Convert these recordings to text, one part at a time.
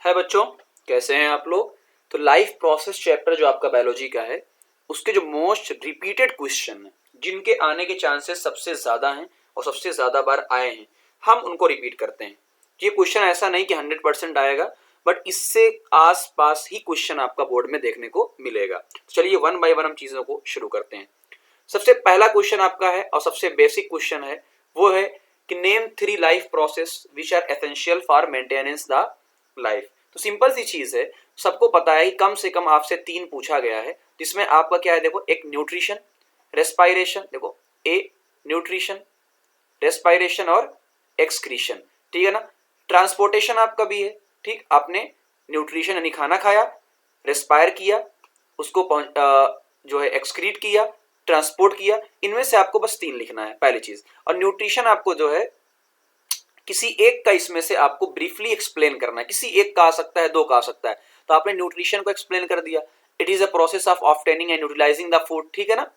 है बच्चों, कैसे हैं आप लोग। तो लाइफ प्रोसेस चैप्टर जो आपका बायोलॉजी का है, उसके जो मोस्ट रिपीटेड क्वेश्चन है, जिनके आने के चांसेस सबसे ज्यादा हैं और सबसे ज्यादा बार आए हैं, हम उनको रिपीट करते हैं। ये क्वेश्चन ऐसा नहीं कि 100% आएगा, बट इससे आस पास ही क्वेश्चन आपका बोर्ड में देखने को मिलेगा। तो चलिए वन बाय वन हम चीजों को शुरू करते हैं। सबसे पहला क्वेश्चन आपका है और सबसे बेसिक क्वेश्चन है, वो है कि name 3 life process which are essential for maintenance the life. तो सिंपल सी चीज है, सबको पता है कि कम से कम आपसे 3 पूछा गया है, जिसमें आपका क्या है, देखो, एक न्यूट्रिशन, रेस्पायरेशन, देखो ए न्यूट्रिशन, रेस्पायरेशन और एक्सक्रीशन, ठीक है ना। ट्रांसपोर्टेशन आपका भी है, ठीक, आपने न्यूट्रिशन यानी खाना खाया, रेस्पायर किया, उसको जो है एक्सक्रीट किया, ट्रांसपोर्ट किया। इनमें से आपको बस 3 लिखना है, पहली चीज। और न्यूट्रिशन आपको जो है किसी एक का इसमें से आपको ब्रीफली एक्सप्लेन करना है। किसी एक का आ सकता है, 2 का आ सकता है। तो आपने न्यूट्रिशन को एक्सप्लेन कर दिया, it is a process of obtaining and utilising the food, ठीक है ना।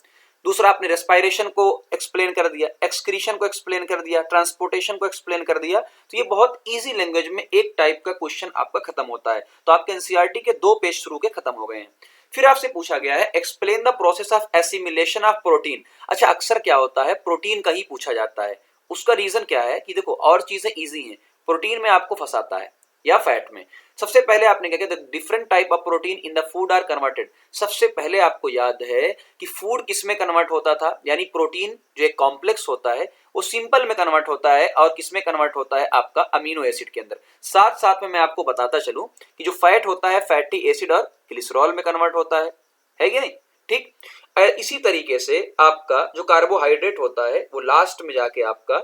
दूसरा आपने रेस्पायरेशन को एक्सप्लेन कर दिया, एक्सक्रीशन को एक्सप्लेन कर दिया, ट्रांसपोर्टेशन को एक्सप्लेन कर दिया। तो ये बहुत इजी लैंग्वेज में एक टाइप का क्वेश्चन आपका खत्म होता है। तो आपके एनसीईआरटी के 2 पेज शुरू के खत्म हो गए हैं। फिर आपसे पूछा गया है explain the process of assimilation of protein. अच्छा, अक्सर क्या होता है, प्रोटीन का ही पूछा जाता है। उसका रीजन क्या है कि देखो और चीजें इजी हैं, प्रोटीन में आपको फंसाता है या फैट में। सबसे पहले आपने क्या किया, different type of protein in the food are converted. सबसे पहले आपको याद है कि फूड किस में कन्वर्ट होता था, यानी प्रोटीन जो एक कॉम्प्लेक्स होता है वो सिंपल में कन्वर्ट होता है, और किस में कन्वर्ट होता है, आपका अमीनो एसिड के अंदर। साथ साथ में मैं आपको बताता चलूं कि जो फैट होता है फैटी एसिड और ग्लिसरॉल में कन्वर्ट होता है कि नहीं, ठीक। इसी तरीके से आपका जो कार्बोहाइड्रेट होता है वो लास्ट में जाके आपका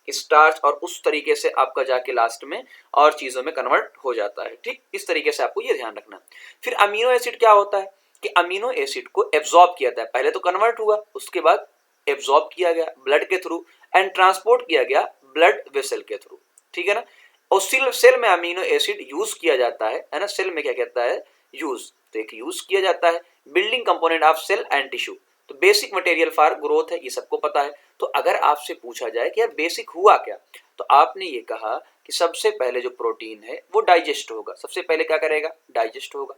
स्टार्च, और उस तरीके से आपका जाके लास्ट में और चीजों में कन्वर्ट हो जाता है, ठीक। इस तरीके से आपको ये ध्यान रखना। फिर अमीनो एसिड क्या होता है कि अमीनो एसिड को एब्जॉर्ब किया जाता है, पहले तो कन्वर्ट हुआ, उसके बाद एब्जॉर्ब किया गया ब्लड के थ्रू एंड ट्रांसपोर्ट किया गया ब्लड वेसल के थ्रू, ठीक है ना। और सेल में अमीनो एसिड यूज किया जाता है ना। सेल में क्या कहता है, यूज, तो एक यूज किया जाता है, building component of cell and tissue. तो बेसिक मटेरियल फॉर ग्रोथ है, ये सबको पता है। तो अगर आपसे पूछा जाए कि यार बेसिक हुआ क्या, तो आपने ये कहा कि सबसे पहले जो प्रोटीन है वो डाइजेस्ट होगा। सबसे पहले क्या करेगा, डाइजेस्ट होगा,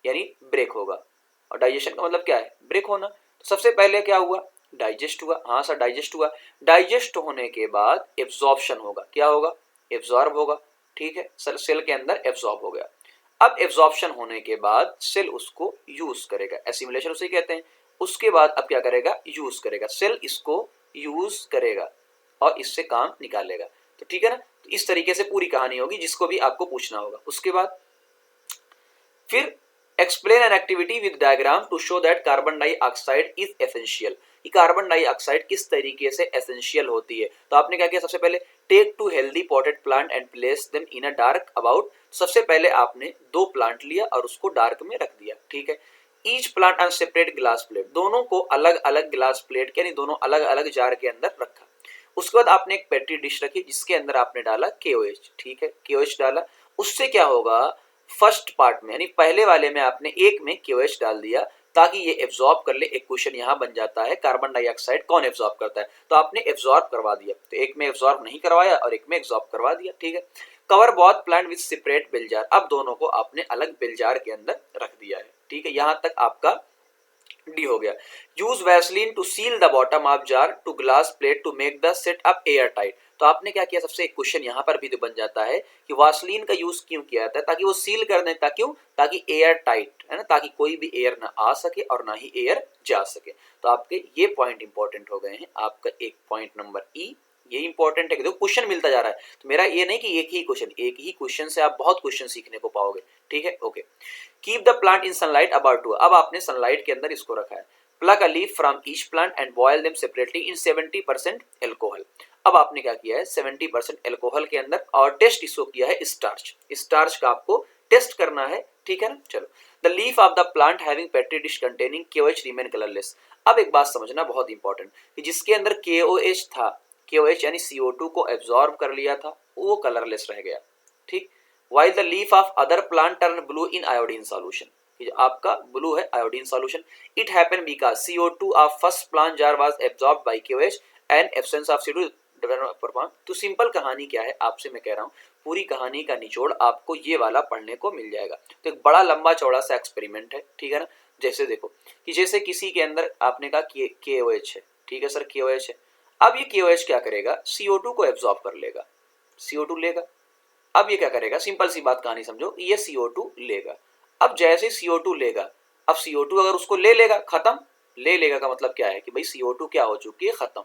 यानी ब्रेक होगा। और डाइजेशन का मतलब क्या है, ब्रेक होना। तो सबसे पहले क्या हुआ, डाइजेस्ट हुआ। हाँ सर, डाइजेस्ट हुआ। डाइजेस्ट होने के बाद एब्जॉर्प्शन होगा, क्या होगा, एब्जॉर्ब होगा, ठीक है। सेल के अंदर एब्जॉर्ब हो गया। अब एब्जॉर्प्शन होने के बाद सेल उसको यूज करेगा, एसिमिलेशन उसे कहते हैं। उसके बाद अब क्या करेगा, यूज करेगा, सेल इसको यूज करेगा और इससे काम निकालेगा। तो ठीक है ना। तो इस तरीके से पूरी कहानी होगी, जिसको भी आपको पूछना होगा। उसके बाद फिर explain an activity with diagram to show that carbon dioxide is essential. कि कार्बन डाइऑक्साइड किस तरीके से एसेंशियल होती है। तो आपने क्या किया, सबसे पहले take 2 healthy potted plant and place them in a dark about. सबसे पहले आपने 2 प्लांट लिया और उसको डार्क में रख दिया, ठीक है। Each plant on separate glass plate, दोनों को अलग अलग ग्लास प्लेट यानी दोनों अलग अलग जार के अंदर रखा। उसके बाद आपने एक पेट्री डिश रखी जिसके अंदर आपने डाला KOH, ठीक है, KOH डाला। उससे क्या होगा, फर्स्ट पार्ट में यानी पहले वाले में आपने एक में KOH डाल दिया ताकि ये एब्जॉर्ब कर ले। एक क्वेश्चन यहाँ बन जाता है, कार्बन डाइऑक्साइड कौन एब्जॉर्ब करता है, तो आपने एब्जॉर्ब करवा दिया। तो एक में एब्जॉर्ब नहीं करवाया और एक में एब्जॉर्ब करवा दिया, ठीक है। Cover both plant with separate bail jar, अब दोनों को आपने अलग बेल जार के अंदर रख दिया है, ठीक है। यहां तक आपका डी हो गया। Use Vaseline to seal the bottom of jar to glass plate to make the set up air tight. तो आपने क्या किया, सबसे एक क्वेश्चन यहाँ पर भी तो बन जाता है कि वासलीन का यूज क्यों किया जाता है, ताकि वो सील कर दें, ताकि एयर टाइट है ना, ताकि कोई भी एयर ना आ सके और ना ही एयर जा सके। तो आपके ये पॉइंट इंपॉर्टेंट हो गए हैं। आपका एक पॉइंट नंबर ई ये इंपॉर्टेंट है कि देखो क्वेश्चन मिलता जा रहा है। तो मेरा ये नहीं कि एक ही क्वेश्चन से आप बहुत क्वेश्चन सीखने को पाओगे, ठीक है, okay. Keep the plant in sunlight about 2, अब आपने सनलाइट के अंदर इसको रखा है। Pluck a leaf from each plant and boil them separately in 70% alcohol. अब आपने क्या किया है, 70% एल्कोहल के अंदर, और टेस्ट इसको किया है स्टार्च। स्टार्च का आपको टेस्ट करना है, ठीक है ना। चलो, the leaf of the plant having petri dish containing KOH remain colourless. अब एक बात समझना बहुत इंपॉर्टेंट, कि जिसके अंदर KOH था, KOH यानी CO2 को एब्जॉर्ब कर लिया था, वो कलरलेस रह गया, ठीक। while the leaf of other plant turn blue in iodine solution, जो आपका ब्लू है iodine solution. It happen because CO2 of first plant jar was absorbed by KOH and absence of CO2 तो simple कहानी क्या है आपसे मैं कह रहा हूँ, पूरी कहानी का निचोड़ आपको ये वाला पढ़ने को मिल जाएगा। तो एक बड़ा लंबा चौड़ा सा एक्सपेरिमेंट है, ठीक है ना। जैसे देखो कि जैसे किसी के अंदर आपने कहा KOH है, ठीक है सर KOH है। अब ये KOH क्या करेगा, CO2 को एब्जॉर्ब कर लेगा, CO2 लेगा। अब ये क्या करेगा, सिंपल सी बात कहानी समझो, ये CO2 लेगा। अब जैसे CO2 लेगा, अब CO2 अगर उसको ले लेगा, खत्म। ले लेगा का मतलब क्या है कि भाई CO2 क्या हो चुकी है, खत्म।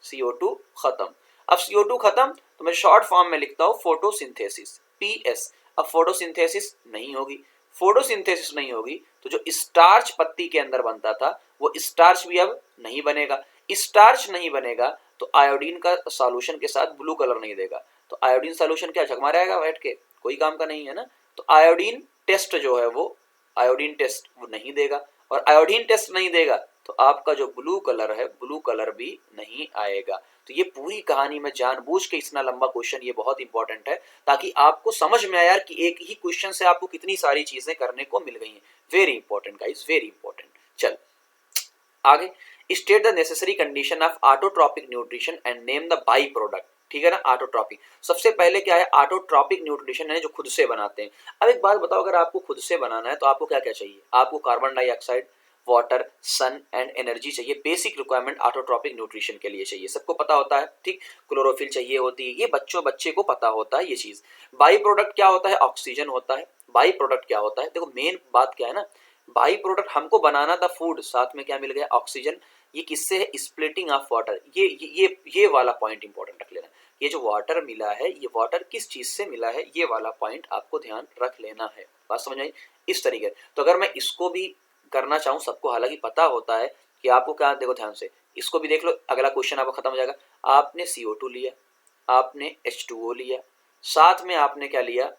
CO2 खत्म। अब CO2 खत्म तो मैं शॉर्ट फॉर्म में लिखता हूं फोटोसिंथेसिस, PS। अब फोटोसिंथेसिस नहीं होगी, फोटोसिंथेसिस नहीं होगी तो जो स्टार्च पत्ती के अंदर बनता था वो स्टार्च भी अब नहीं बनेगा। स्टार्च नहीं बनेगा तो आयोडीन का सॉल्यूशन के साथ ब्लू कलर नहीं देगा। तो आयोडीन सॉल्यूशन क्या झकमा रहेगा बैठ के, कोई काम का नहीं है ना। तो आयोडीन टेस्ट जो है वो आयोडीन टेस्ट वो नहीं देगा, और आयोडीन टेस्ट नहीं देगा तो आपका जो ब्लू कलर है ब्लू कलर भी नहीं आएगा। तो ये पूरी कहानी में जानबूझ के इतना लंबा क्वेश्चन ये बहुत इंपॉर्टेंट है ताकि आपको समझ में आए यार कि एक ही क्वेश्चन से आपको कितनी सारी चीजें करने को मिल गई हैं। Very important guys, very important. चल आगे, state the necessary condition of autotrophic nutrition and name the by product, ठीक है ना। ऑटोट्रॉपिक सबसे पहले क्या है, ऑटोट्रॉपिक न्यूट्रिशन है जो खुद से बनाते हैं। अब एक बात बताओ, अगर आपको खुद से बनाना है तो आपको क्या क्या चाहिए, आपको carbon dioxide, water, sun and energy चाहिए। बेसिक रिक्वायरमेंट ऑटोट्रॉपिक न्यूट्रिशन के लिए चाहिए, सबको पता होता है, ठीक। क्लोरोफिल चाहिए होती है, ये बच्चे को पता होता है ये चीज। बाई प्रोडक्ट क्या होता है, ऑक्सीजन होता है। बाई प्रोडक्ट क्या होता है, देखो मेन बात क्या है ना, बाई प्रोडक्ट हमको बनाना था फूड, साथ में क्या मिल गया, ऑक्सीजन। ये किससे है, स्प्लिटिंग ऑफ वाटर। ये वाला पॉइंट इंपॉर्टेंट रख लेना। ये जो वाटर मिला है, ये वाटर किस चीज से मिला है, ये वाला पॉइंट आपको ध्यान रख लेना है। बात समझ आई इस तरीके। तो अगर मैं इसको भी करना चाहूं, सबको हालांकि पता होता है कि आपको क्या, देखो ध्यान से इसको भी देख लो, अगला क्वेश्चन आपको खत्म हो जाएगा। आपने CO2 लिया, आपने H2O लिया, साथ में आपने क्या लिया,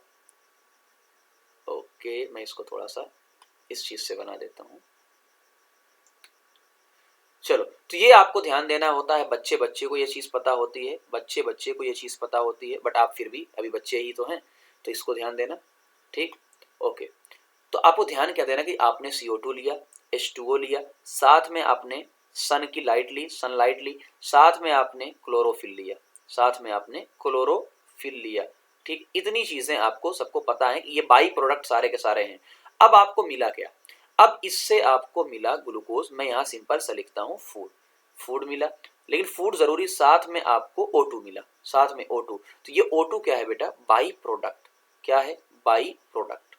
ओके मैं इसको थोड़ा सा इस चीज से बना देता हूं। चलो, तो ये आपको ध्यान देना होता है, बच्चे को ये चीज पता होती है, बच्चे को ये चीज पता होती है, बट आप फिर भी अभी बच्चे ही तो हैं, तो इसको ध्यान देना, ठीक। ओके, तो आपको ध्यान क्या देना कि आपने CO2 लिया, H2O लिया, साथ में आपने सन की लाइट ली, सनलाइट ली, साथ में आपने क्लोरोफिल लिया, साथ में आपने क्लोरोफिल लिया, ठीक। इतनी चीजें आपको सबको पता है कि ये बाई प्रोडक्ट सारे के सारे हैं। अब आपको मिला क्या, अब इससे आपको मिला ग्लूकोज, मैं यहाँ सिंपल सा लिखता हूँ फूड, फूड मिला। लेकिन फूड जरूरी, साथ में आपको O2 मिला, साथ में O2। तो ये O2 क्या है बेटा, बाई प्रोडक्ट। क्या है, बाई प्रोडक्ट,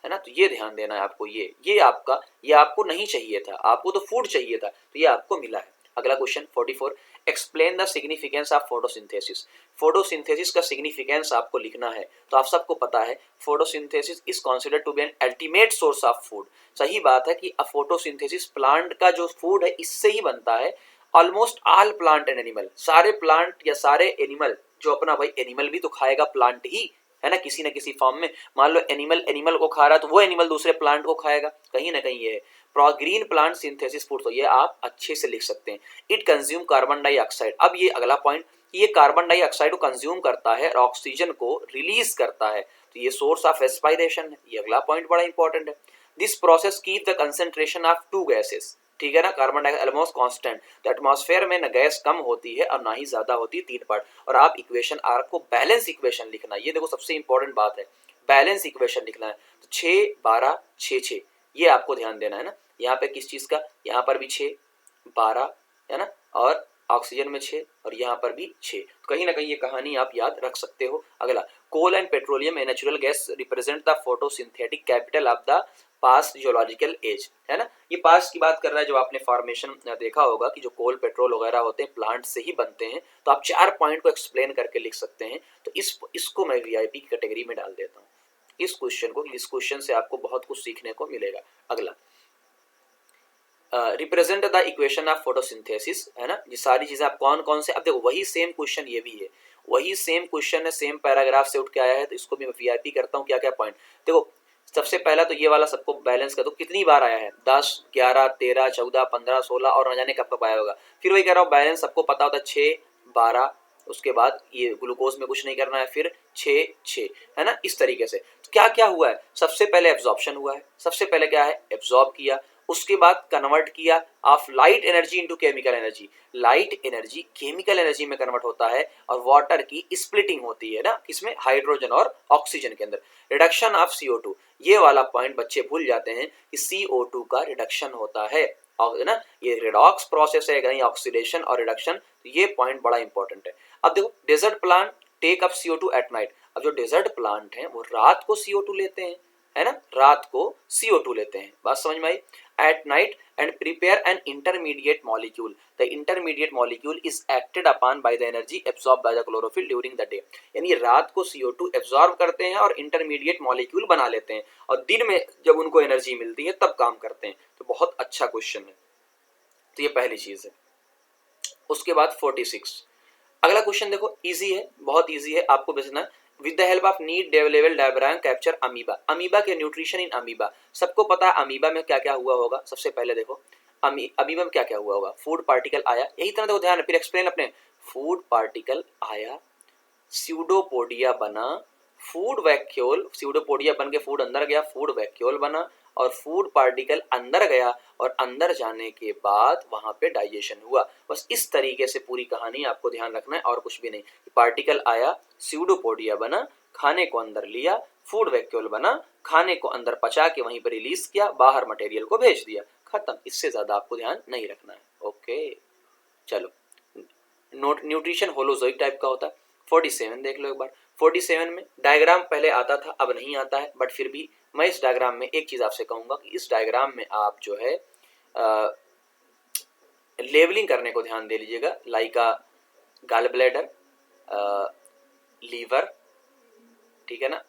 है ना। तो ये ध्यान देना है आपको, ये आपका, ये आपको नहीं चाहिए था, आपको तो फूड चाहिए था, तो ये आपको मिला है। अगला question 44, explain the significance of photosynthesis. Photosynthesis का सिग्निफिकेंस आपको लिखना है। तो आप सबको पता है photosynthesis is considered to be an ultimate source of food. सही बात है कि फोटोसिंथेसिस प्लांट का जो फूड है इससे ही बनता है। Almost all plant and animal, सारे प्लांट या सारे एनिमल, जो अपना भाई एनिमल भी तो खाएगा प्लांट ही, है ना, किसी न किसी फॉर्म में। मान लो एनिमल को खा रहा है तो वो एनिमल दूसरे प्लांट को खाएगा, कहीं ना कहीं ये है। ग्रीन प्लांट सिंथेसिस फूड, तो ये आप अच्छे से लिख सकते हैं। It consume carbon dioxide. अब ये अगला पॉइंट, ये कार्बन डाइऑक्साइड को कंज्यूम करता है और ऑक्सीजन को रिलीज करता है, तो ये सोर्स ऑफ रेस्पिरेशन है। ये अगला पॉइंट बड़ा इंपॉर्टेंट है। This process keep the concentration of two gases, ठीक है ना, कार्बन डाइऑक्साइड ऑलमोस्ट कांस्टेंट। तो एटमॉस्फेयर में न गैस कम होती है और ना ही ज्यादा होती है, 3 पार्ट। और आप इक्वेशन आर को बैलेंस इक्वेशन लिखना, ये देखो सबसे इंपॉर्टेंट बात है, बैलेंस इक्वेशन लिखना है। तो 6 12 6 6, ये आपको ध्यान देना है ना। यहाँ पे किस चीज का, यहाँ पर भी 6 12 है ना, और ऑक्सीजन में 6 और यहाँ पर भी 6। तो कहीं ना कहीं ये कहानी आप याद रख सकते हो। अगला, coal and petroleum a natural gas represent the photosynthetic capital of the past geological age, है ना। ये पास्ट की बात कर रहा है, जो आपने फॉर्मेशन देखा होगा कि जो कोल पेट्रोल वगैरह होते हैं प्लांट से ही बनते हैं। तो आप 4 पॉइंट को एक्सप्लेन करके लिख सकते हैं। तो इसको मैं वीआईपी की कैटेगरी में डाल देता हूँ, इस क्वेश्चन को। इस क्वेश्चन से आपको बहुत कुछ सीखने को मिलेगा। अगला, represent the equation of photosynthesis, है ना। ये सारी चीजें आप कौन कौन से, अब देखो वही सेम क्वेश्चन ये भी है, वही सेम क्वेश्चन है, सेम पैराग्राफ से उठ के आया है। तो इसको भी मैं वीआईपी करता हूँ। क्या क्या पॉइंट देखो, सबसे पहला तो ये वाला सबको बैलेंस कर दो, कितनी बार आया है, 10 11 13 14 15 16 और न जाने कब कब आया होगा। फिर वही कह रहा हूँ, बैलेंस सबको पता होता है, 6 12, उसके बाद ये ग्लूकोज में कुछ नहीं करना है, फिर 6 6, है ना। इस तरीके से तो क्या क्या हुआ है, सबसे पहले एब्जॉर्प्शन हुआ है, सबसे पहले क्या है, एब्जॉर्ब किया, उसके बाद कन्वर्ट किया of light energy into chemical energy, light energy chemical energy में कन्वर्ट होता है और वाटर की स्प्लिटिंग होती है ना, किसमें, हाइड्रोजन और ऑक्सीजन के अंदर। रिडक्शन ऑफ CO2, ये वाला पॉइंट बच्चे भूल जाते हैं कि CO2 का रिडक्शन होता है और ना, ये रिडॉक्स प्रोसेस है, यानी ऑक्सीडेशन और रिडक्शन, तो ये पॉइंट बड़ा इंपॉर्टेंट है। अब देखो desert plant take up CO2 at night, अब जो डेजर्ट प्लांट हैं वो रात को CO2 लेते हैं, है ना, रात को CO2 लेते हैं, बात समझ में आई। At night and prepare an intermediate molecule, the intermediate molecule is acted upon by the energy absorb by the chlorophyll during the day, यानी रात को CO2 एब्सॉर्ब करते हैं और इंटरमीडिएट मॉलिक्यूल बना लेते हैं और दिन में जब उनको एनर्जी मिलती है तब काम करते हैं। तो बहुत अच्छा क्वेश्चन है, तो ये पहली चीज है। उसके बाद 46 अगला क्वेश्चन देखो, इजी है, बहुत इजी है, आपको बचना। With the help of need level diagram capture amoeba, amoeba के न्यूट्रिशन इन अमीबा, सबको पता है अमीबा में क्या क्या हुआ होगा। सबसे पहले देखो अमीबा में क्या क्या हुआ होगा, फूड पार्टिकल आया, यही तरह देखो ध्यान, फिर एक्सप्लेन अपने, फूड पार्टिकल आया, स्यूडोपोडिया बना, फूड वैक्यूल, स्यूडोपोडिया बन के फूड अंदर गया, फूड वैक्यूल बना और फूड पार्टिकल अंदर गया और अंदर जाने के बाद वहां पे डाइजेशन हुआ। बस इस तरीके से पूरी कहानी आपको ध्यान रखना है और कुछ भी नहीं। पार्टिकल आया, स्यूडोपोडिया बना, खाने को अंदर लिया, फूड वैक्यूल बना, खाने को अंदर पचा के वहीं पर रिलीज किया, बाहर मटेरियल को भेज दिया, खत्म। इससे ज्यादा आपको ध्यान नहीं रखना है। ओके चलो, नोट न्यूट्रिशन होलोजोइक टाइप का होता है। 47 देख लो एक बार। 47 में डायग्राम पहले आता था, अब नहीं आता है, बट फिर भी मैं इस डायग्राम में एक चीज आपसे कहूंगा कि इस डायग्राम में आप जो है लेबलिंग करने को ध्यान दे लीजिएगा। लाइका गॉल ब्लैडर, लीवर, ठीक है ना,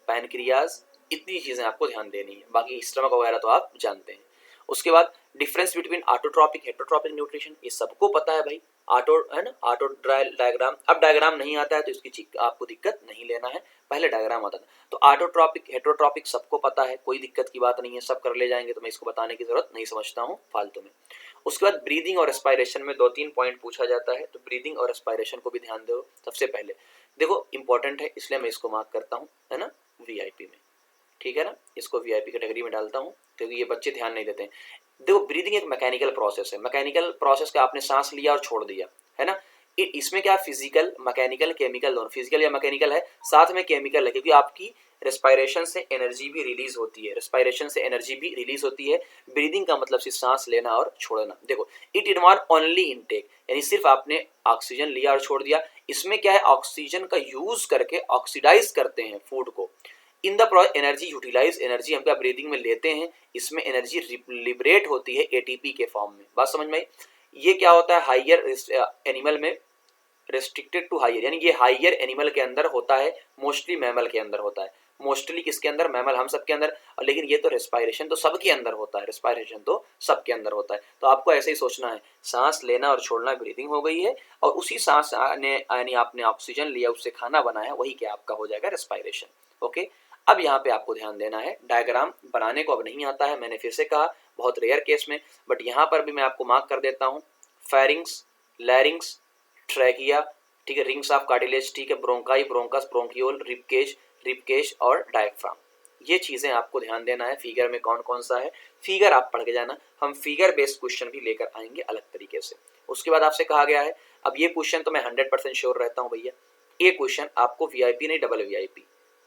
पैनक्रियाज, इतनी चीजें आपको ध्यान देनी है, बाकी स्टमक वगैरह तो आप जानते हैं। उसके बाद difference between autotrophic heterotrophic nutrition, ये सबको पता है भाई, ऑटो है ना, ऑटो डायग्राम। अब डायग्राम नहीं आता है तो इसकी आपको दिक्कत नहीं लेना है, पहले डायग्राम आता था। तो ऑटोट्रॉपिक हेटरोट्रॉपिक सबको पता है, कोई दिक्कत की बात नहीं है, सब कर ले जाएंगे, तो मैं इसको बताने की जरूरत नहीं समझता हूँ फालतू में। उसके बाद ब्रीदिंग और रेस्पायरेशन में 2-3 पॉइंट पूछा जाता है, तो ब्रीदिंग और रेस्पायरेशन को भी ध्यान दो। सबसे पहले देखो इंपॉर्टेंट है, इसलिए मैं इसको मार्क करता हूँ, है ना, VIP में, ठीक है ना, इसको VIP कैटेगरी में डालता हूँ क्योंकि ये बच्चे ध्यान नहीं देते हैं। देखो ब्रीदिंग एक मैकेनिकल प्रोसेस है, मैकेनिकल प्रोसेस का आपने सांस लिया और छोड़ दिया, है ना, इसमें क्या फिजिकल, मैकेनिकल, केमिकल दोनों, फिजिकल या मैकेनिकल है, साथ में केमिकल है, क्योंकि आपकी रेस्पायरेशन से एनर्जी भी रिलीज होती है, रेस्पायरेशन से एनर्जी भी रिलीज होती है। ब्रीदिंग का मतलब सिर्फ सांस लेना और छोड़ना। देखो इट इन्वॉल्व ओनली इनटेक, यानी सिर्फ आपने ऑक्सीजन लिया और छोड़ दिया। इसमें क्या है, ऑक्सीजन का यूज करके ऑक्सीडाइज करते हैं फूड को। In the energy utilise, energy हम क्या ब्रीदिंग में लेते हैं, इसमें एनर्जी लिबरेट होती है ATP के फॉर्म में, बात समझ में आई। ये क्या होता है, हाइयर एनिमल में रेस्ट्रिक्टेड टू हाइयर, यानी ये हाइयर एनिमल के अंदर होता है, मोस्टली मैमल के अंदर होता है। मोस्टली किसके अंदर, मैमल, हम सब के अंदर, लेकिन ये तो रेस्पायरेशन तो सबके अंदर होता है, रेस्पायरेशन तो सबके अंदर होता है। तो आपको ऐसे ही सोचना है, सांस लेना और छोड़ना ब्रीदिंग हो गई है, और उसी सांस ने यानी आपने ऑक्सीजन लिया, उससे खाना बनाया, वही क्या आपका हो जाएगा रेस्पायरेशन। ओके, अब यहाँ पे आपको ध्यान देना है, डायग्राम बनाने को अब नहीं आता है, मैंने फिर से कहा बहुत रेयर केस में, बट यहाँ पर भी मैं आपको मार्क कर देता हूँ। फेरिंग्स, लैरिंग्स, ट्रैकिया, ठीक है, रिंग्स ऑफ कार्टिलेज, ठीक है, bronchi, bronchus, bronchiole, ribcage, ribcage और डायफ्राम, ये चीजें आपको ध्यान देना है। फिगर में कौन कौन सा है, फिगर आप पढ़ के जाना, हम फिगर बेस्ड क्वेश्चन भी लेकर आएंगे अलग तरीके से। उसके बाद आपसे कहा गया है, अब ये क्वेश्चन तो मैं 100% श्योर रहता हूँ भैया, ये क्वेश्चन आपको VIP नहीं डबल VIP,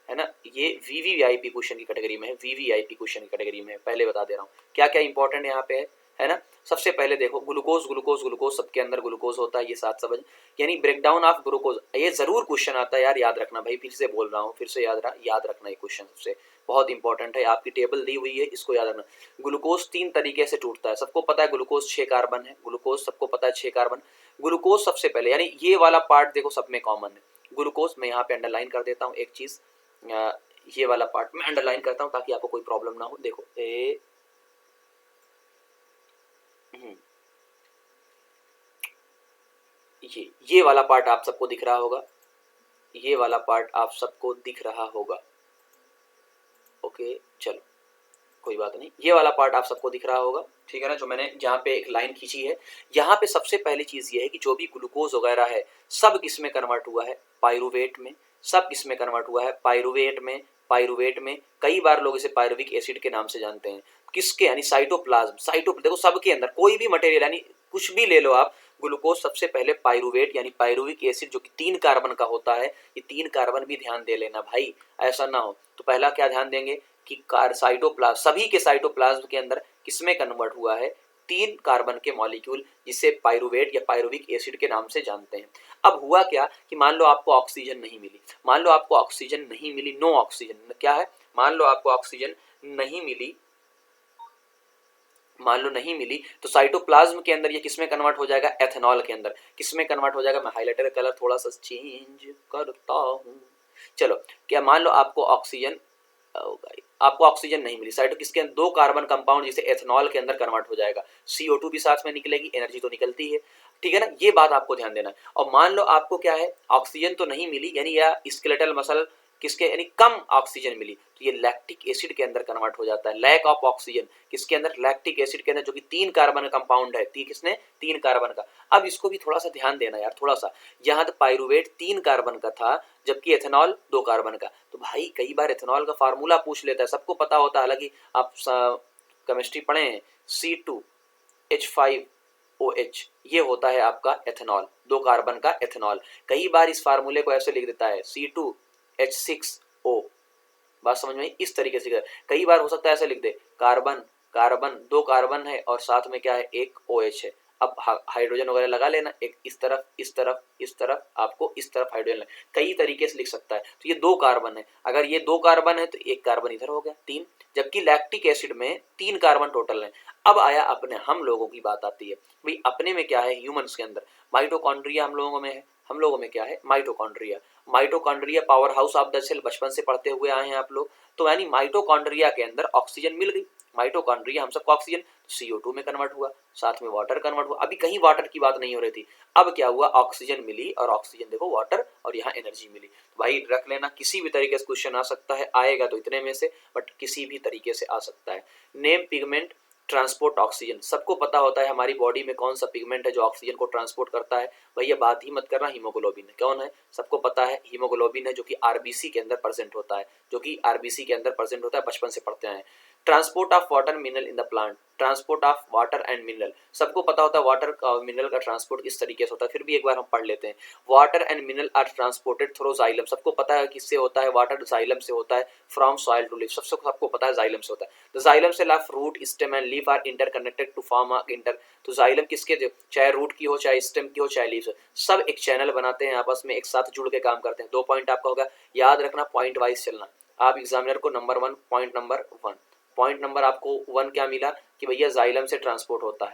है ना, ये VVIP क्वेश्चन की कैटेगरी में है, VVIP क्वेश्चन की कैटेगरी में है, पहले बता दे रहा हूँ क्या क्या इंपॉर्टेंट यहाँ पे है ना। सबसे पहले देखो ग्लूकोज, ग्लूकोज, ग्लूकोज, सबके अंदर ग्लूकोज होता है, ये साथ समझ, यानी ब्रेकडाउन ऑफ ग्लूकोज, ये जरूर क्वेश्चन आता है यार, याद रखना भाई, फिर से बोल रहा हूँ, फिर से याद रखना, ये क्वेश्चन सबसे बहुत इंपॉर्टेंट है, आपकी टेबल दी हुई है, इसको याद रखना। ग्लूकोज 3 तरीके से टूटता है, सबको पता है, ग्लूकोज 6 कार्बन है, ग्लूकोज सबको पता है 6 कार्बन। ग्लूकोज सबसे पहले, यानी ये वाला पार्ट देखो सब में कॉमन है, ग्लूकोज मैं यहाँ पे अंडरलाइन कर देता हूँ एक चीज, ये वाला पार्ट मैं अंडरलाइन करता हूँ ताकि आपको कोई प्रॉब्लम ना हो। देखो ये वाला पार्ट आप सबको दिख रहा होगा, ये वाला पार्ट आप सबको दिख रहा होगा। ओके चलो कोई बात नहीं, ये वाला पार्ट आप सबको दिख रहा होगा, ठीक है ना, जो मैंने जहाँ पे एक लाइन खींची है। यहाँ पे सबसे पहली चीज ये है कि जो भी ग्लूकोज वगैरह है सब किस में कन्वर्ट हुआ है, पायरुवेट में, सब किस में कन्वर्ट हुआ है, पायरुवेट में। पायरुवेट में कई बार लोग इसे पायरुविक एसिड के नाम से जानते हैं, किसके, यानी साइटोप्लाज्म, देखो सबके अंदर कोई भी मटेरियल यानी कुछ भी ले लो आप, ग्लूकोज सबसे पहले पाइरुवेट यानी पाइरुविक एसिड जो कि 3 कार्बन का होता है, ये 3 कार्बन भी ध्यान दे लेना भाई, ऐसा ना हो। तो पहला क्या ध्यान देंगे कि साइटोप्लाज्म, सभी के साइटोप्लाज्म के अंदर किसमें कन्वर्ट हुआ है, 3 कार्बन के मॉलिक्यूल, जिसे पाइरुवेट या पाइरुविक एसिड के नाम से जानते हैं। अब हुआ क्या कि मान लो आपको ऑक्सीजन नहीं मिली, मान लो आपको ऑक्सीजन नहीं मिली, नो ऑक्सीजन, क्या है, मान लो आपको ऑक्सीजन नहीं मिली, मान लो नहीं मिली, तो साइटोप्लाज्म के अंदर ये किसमें कन्वर्ट हो जाएगा, एथेनॉल के अंदर। किसमें कन्वर्ट हो जाएगा, मैं हाइलाइटर का कलर थोड़ा सा चेंज करता हूं। चलो, क्या मान लो आपको ऑक्सीजन नहीं मिली, साइटो किसके अंदर, 2 कार्बन कंपाउंड जिसे एथेनॉल के अंदर कन्वर्ट हो जाएगा, CO2 भी साथ में निकलेगी, एनर्जी तो निकलती है, ठीक है ना, ये बात आपको ध्यान देना है। और मान लो आपको क्या है, ऑक्सीजन तो नहीं मिली, यानी या स्केलेटल मसल किसके, यानी कम ऑक्सीजन मिली, तो ये लैक्टिक एसिड के अंदर कन्वर्ट हो जाता है। लैक ऑफ ऑक्सीजन किसके अंदर, लैक्टिक एसिड के अंदर, जो कि 3 कार्बन का कंपाउंड है, किसने, 3 कार्बन का। अब इसको भी थोड़ा सा ध्यान देना यार, थोड़ा सा, यहाँ तो पाइरुवेट 3 कार्बन का था, जबकि एथेनॉल 2 कार्बन का। तो भाई कई बार एथेनॉल का फार्मूला पूछ लेता है, सबको पता होता है, हालांकि आप केमिस्ट्री पढ़े हैं, C2H5OH, ये होता है आपका एथेनॉल, 2 कार्बन का एथेनॉल। कई बार इस फार्मूले को ऐसे लिख देता है C2H6O, बात समझ में, इस तरीके से। कई बार हो सकता है ऐसे लिख दे, कार्बन कार्बन, 2 कार्बन है और साथ में क्या है, एक OH है। अब हाइड्रोजन वगैरह लगा लेना, एक इस तरफ, इस तरफ, इस तरफ, आपको इस तरफ हाइड्रोजन, कई तरीके से लिख सकता है। तो ये 2 कार्बन है, अगर ये 2 कार्बन है तो एक कार्बन इधर हो गया, 3, जबकि लैक्टिक एसिड में 3 कार्बन टोटल है। अब आया अपने हम लोगों की बात आती है, भाई अपने में क्या है, ह्यूमंस के अंदर माइटोकॉन्ड्रिया हम लोगों में है, हम लोगों में क्या है, mitochondria. Mitochondria power house of the cell, बचपन से पढ़ते हुए आए हैं आप लोग। तो यानी माइटोकॉन्ड्रिया के अंदर ऑक्सीजन मिल गई, माइटोकॉन्ड्रिया हम सबको ऑक्सीजन, CO2 में कन्वर्ट हुआ, साथ में वाटर कन्वर्ट हुआ। अभी कहीं वाटर की बात नहीं हो रही थी, अब क्या हुआ, ऑक्सीजन मिली, और ऑक्सीजन देखो वाटर, और यहाँ एनर्जी मिली। तो भाई रख लेना, किसी भी तरीके से क्वेश्चन आ सकता है, आएगा तो इतने में से, बट किसी भी तरीके से आ सकता है। नेम पिगमेंट ट्रांसपोर्ट ऑक्सीजन, सबको पता होता है हमारी बॉडी में कौन सा पिगमेंट है जो ऑक्सीजन को ट्रांसपोर्ट करता है, भैया बात ही मत करना, हीमोग्लोबिन है। कौन है, सबको पता है, हीमोग्लोबिन है, जो कि आरबीसी के अंदर प्रेजेंट होता है, जो कि आरबीसी के अंदर प्रेजेंट होता है, बचपन से पढ़ते हैं। Transport of water mineral in the plant, transport of water and mineral, सबको पता होता है वाटर और मिनरल का ट्रांसपोर्ट इस तरीके से होता है, फिर भी एक बार हम पढ़ लेते हैं। Water and mineral are transported through xylem, सबको पता है किससे होता है, वाटर जाइलम से होता है, फ्रॉम सॉइल टू लीफ, सबको पता है जाइलम से होता है। The xylem cell of root, stem and leaf are interconnected to form a inter, तो जाइलम किसके, चाहे रूट की हो, चाहे स्टेम की हो, चाहे लीफ, सब एक चैनल बनाते हैं, आपस में एक साथ जुड़ के काम करते हैं। 2 पॉइंट आपका होगा, याद रखना, पॉइंट वाइज चलना। आप एग्जामिनर को number 1, point number 1, point number आपको 1 क्या मिला कि भैया जाइलम से ट्रांसपोर्ट होता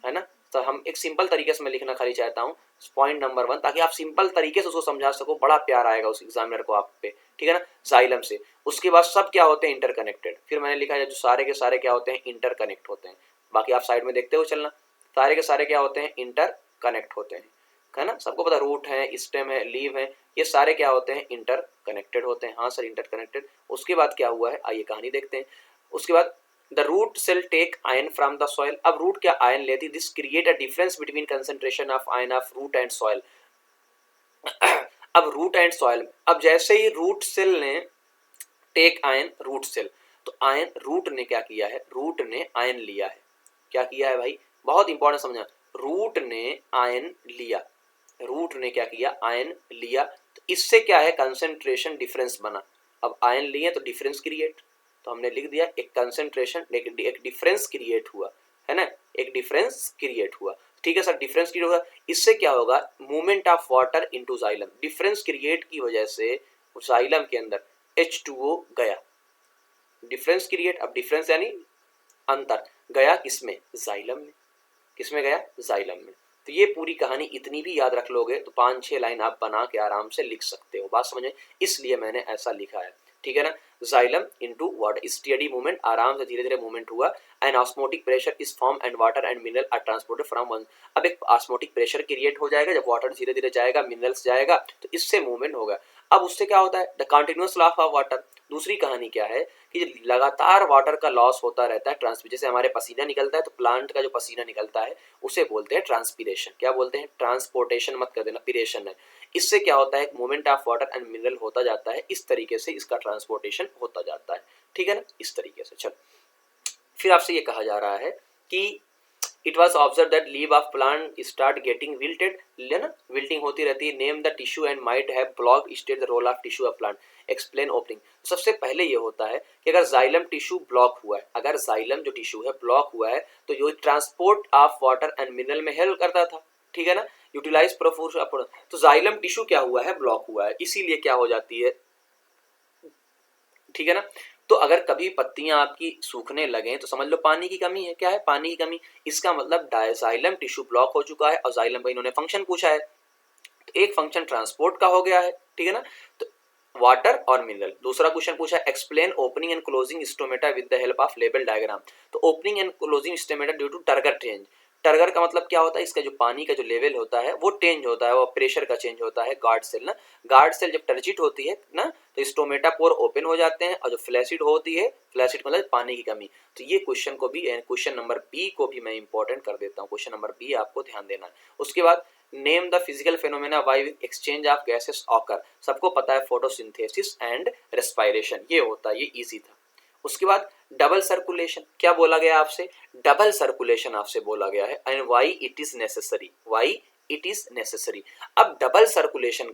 है ना। तो हम एक सिंपल तरीके से मैं लिखना खाली चाहता हूँ पॉइंट नंबर 1, ताकि आप सिंपल तरीके से उसको समझा सको, बड़ा प्यार आएगा उस एग्जामिनर को आप पे, ठीक है ना। जाइलम से, उसके बाद सब क्या होते हैं, इंटरकनेक्टेड, फिर मैंने लिखा है जो सारे के सारे क्या होते हैं, इंटरकनेक्ट होते हैं। बाकी आप साइड में देखते हुए चलना, सारे के सारे क्या होते हैं, इंटरकनेक्ट होते हैं, है ना। सबको पता, रूट है, स्टेम है, लीव है, ये सारे क्या होते हैं, इंटरकनेक्टेड होते हैं। हाँ सर, इंटरकनेक्टेड। उसके बाद क्या हुआ है, आइए कहानी देखते हैं। उसके बाद the root cell take ion from the soil, अब रूट क्या आयन लेती, this create a difference between concentration of ion of root and soil. अब रूट एंड सॉइल, अब जैसे ही रूट सेल ने टेक आयन, रूट सेल, तो ion, root ने क्या किया है, रूट ने आयन लिया है, क्या किया है भाई, बहुत इंपॉर्टेंट समझना, रूट ने आयन लिया, रूट ने क्या किया, आयन लिया, तो इससे क्या है, कंसेंट्रेशन डिफरेंस बना। अब आयन लिए तो डिफरेंस क्रिएट, तो हमने लिख दिया एक कंसेंट्रेशन, एक डिफरेंस क्रिएट हुआ, है ना, एक डिफरेंस क्रिएट हुआ, ठीक है सर, डिफरेंस क्रिएट हुआ। इससे क्या होगा, movement of water into xylem, difference create की वजह से जाइलम के अंदर H2O गया, डिफरेंस क्रिएट, अब डिफरेंस यानी अंतर, गया किसमें, जाइलम में, किसमें गया, जाइलम में। तो ये पूरी कहानी इतनी भी याद रख लोगे तो 5-6 लाइन आप बना के आराम से लिख सकते हो, बात समझ में, इसलिए मैंने ऐसा लिखा है, ठीक है ना। Xylem into water, steady movement, आराम से धीरे धीरे मूवमेंट हुआ, and osmotic pressure is form and water and mineral are transported from one, अब एक ऑस्मोटिक प्रेशर क्रिएट हो जाएगा, जब वाटर धीरे धीरे जाएगा, मिनरल्स जाएगा, तो इससे मूवमेंट होगा। अब उससे क्या होता है, the continuous loss of water, दूसरी कहानी क्या है कि लगातार वाटर का लॉस होता रहता है, जैसे हमारे पसीना निकलता है, तो प्लांट का जो पसीना निकलता है उसे बोलते हैं ट्रांसपीरेशन, क्या बोलते हैं, ट्रांसपोर्टेशन मत कर देना, पीरेशन है। इससे क्या होता है, movement of water and mineral होता जाता है, इस तरीके से इसका ट्रांसपोर्टेशन होता जाता है, ठीक है ना, इस तरीके से। चलो फिर आपसे ये कहा जा रहा है कि it was observe that leave of plant start getting wilted, है ना, विल्टिंग होती रहती है। Name the tissue and might have block state the role of tissue of plant, explain opening. सबसे पहले ये होता है कि अगर जाइलम टिश्यू ब्लॉक हुआ है, अगर जाइलम जो टिश्यू है ब्लॉक हुआ है तो ये transport of water and mineral में हेल्प करता था, ठीक है ना, यूटिलाइज प्रोफोर्स। तो जाइलम टिश्यू क्या हुआ है, ब्लॉक हुआ है, इसीलिए क्या हो जाती है, ठीक है ना। तो अगर कभी पत्तियां आपकी सूखने लगे तो समझ लो पानी की कमी है। क्या है, पानी की कमी। इसका मतलब जाइलम टिश्यू ब्लॉक हो चुका है और जाइलम का इन्होंने फंक्शन पूछा है, तो एक फंक्शन ट्रांसपोर्ट का हो गया है, ठीक है ना, तो वाटर और मिनरल। दूसरा क्वेश्चन पूछा है explain opening and closing stomata with the help of label diagram. तो opening and closing stomata due to turgor change. Turgor का मतलब क्या होता है, इसका जो पानी का जो लेवल होता है वो चेंज होता है, वो प्रेशर का चेंज होता है। गार्ड सेल ना, गार्ड सेल जब टर्जिट होती है ना तो स्टोमेटा पोर ओपन हो जाते हैं, और जो फ्लैसिड होती है, फ्लैसिड मतलब पानी की कमी। तो ये क्वेश्चन को भी, क्वेश्चन नंबर बी को भी मैं इंपॉर्टेंट कर देता हूँ, क्वेश्चन नंबर बी आपको ध्यान देना है। उसके बाद name the physical phenomena why exchange of gases occur. सबको पता है फोटोसिंथेसिस एंड रेस्पायरेशन, ये होता है, ये इजी था। उसके बाद डबल सर्कुलेशन, क्या बोला गया आपसे, डबल सर्कुलेशन आपसे बोला गया है, and why it is necessary, why it is necessary. अब डबल सर्कुलेशन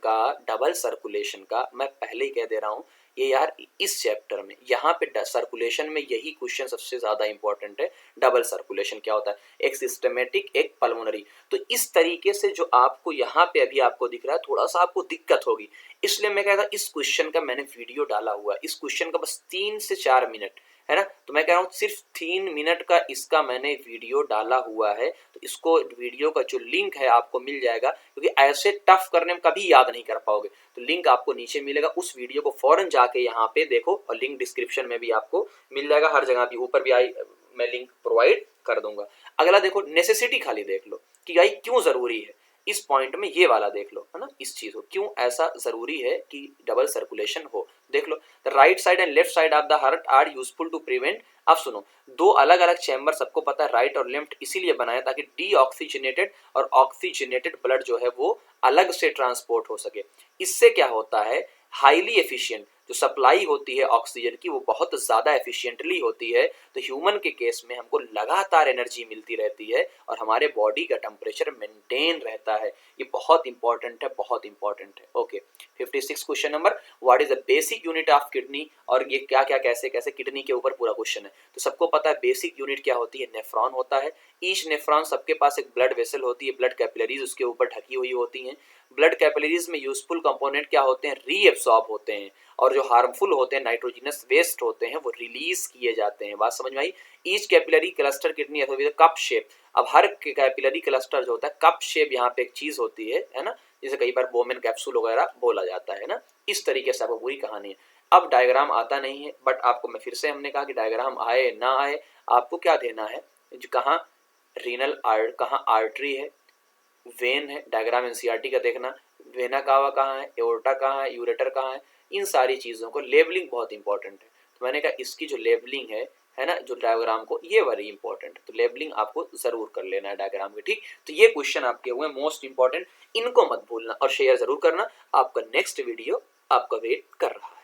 का मैं पहले ही कह दे रहा हूं, ये यार इस चैप्टर में यहाँ पे सर्कुलेशन में यही क्वेश्चन सबसे ज्यादा इंपॉर्टेंट है। डबल सर्कुलेशन क्या होता है, एक सिस्टमेटिक एक पल्मोनरी। तो इस तरीके से जो आपको यहाँ पे अभी आपको दिख रहा है, थोड़ा सा आपको दिक्कत होगी, इसलिए मैं कहता इस क्वेश्चन का मैंने वीडियो डाला हुआ है। इस क्वेश्चन का बस 3 से 4 मिनट है ना, तो मैं कह रहा हूँ सिर्फ 3 मिनट का इसका मैंने वीडियो डाला हुआ है। तो इसको वीडियो का जो लिंक है आपको मिल जाएगा, क्योंकि ऐसे टफ करने में कभी याद नहीं कर पाओगे। तो लिंक आपको नीचे मिलेगा, उस वीडियो को फौरन जाके यहाँ पे देखो, और लिंक डिस्क्रिप्शन में भी आपको मिल जाएगा, हर जगह भी ऊपर भी आई मैं लिंक प्रोवाइड कर दूंगा। अगला देखो नेसेसिटी, खाली देख लो कि भाई क्यों जरूरी है, इस पॉइंट में ये वाला देख लो, है ना, इस चीज को क्यों ऐसा जरूरी है कि डबल सर्कुलेशन हो। देख लो, the right side and left side of the heart are useful to prevent. अब सुनो, दो अलग अलग चैम्बर सबको पता है, राइट और लेफ्ट, इसीलिए बनाया ताकि डीऑक्सीजनेटेड और ऑक्सीजनेटेड ब्लड जो है वो अलग से ट्रांसपोर्ट हो सके। इससे क्या होता है, हाईली एफिशिएंट जो सप्लाई होती है ऑक्सीजन की वो बहुत ज्यादा एफिशिएंटली होती है। तो ह्यूमन के केस में हमको लगातार एनर्जी मिलती रहती है और हमारे बॉडी का टेम्परेचर मेंटेन रहता है। ये बहुत इंपॉर्टेंट है, बहुत इंपॉर्टेंट है। Okay, 56 question number, what is the basic unit of kidney. और ये क्या क्या कैसे कैसे किडनी के ऊपर पूरा क्वेश्चन है। तो सबको पता है बेसिक यूनिट क्या होती है, नेफ्रॉन होता है। ईच नेफ्रॉन, सबके पास एक ब्लड वेसल होती है, ब्लड कैपिलरीज उसके ऊपर ढकी हुई होती हैं। ब्लड कैपिलरीज में यूजफुल कंपोनेंट क्या होते हैं, रीएब्सॉर्ब होते हैं, और जो हार्मफुल होते हैं, नाइट्रोजिनस वेस्ट होते हैं, वो रिलीज किए जाते हैं। बात समझ में आई। Each capillary cluster kidney cup shape. अब हर कैपिलरी क्लस्टर जो होता है कप शेप, यहाँ पे एक चीज होती है ना, जिसे कई बार बोमेन कैप्सूल वगैरह बोला जाता है ना। इस तरीके से आपको पूरी कहानी है। अब डायग्राम आता नहीं है, बट आपको मैं फिर से हमने कहा कि डायग्राम आए ना आए, आपको क्या देना है, कहाँ रीनल आर्ट, कहाँ आर्टरी है, वेन है, डायग्राम एनसीईआरटी का देखना, वेना कावा कहाँ है, एओर्टा कहाँ है, यूरेटर कहाँ है, इन सारी चीज़ों को लेबलिंग बहुत इंपॉर्टेंट है। तो मैंने कहा इसकी जो लेबलिंग है ना, जो डायग्राम को, ये वेरी इंपॉर्टेंट है, तो लेबलिंग आपको जरूर कर लेना है डायग्राम की, ठीक। तो ये क्वेश्चन आपके हुए मोस्ट इंपॉर्टेंट, इनको मत भूलना और शेयर जरूर करना। आपका नेक्स्ट वीडियो आपका वेट कर रहा है।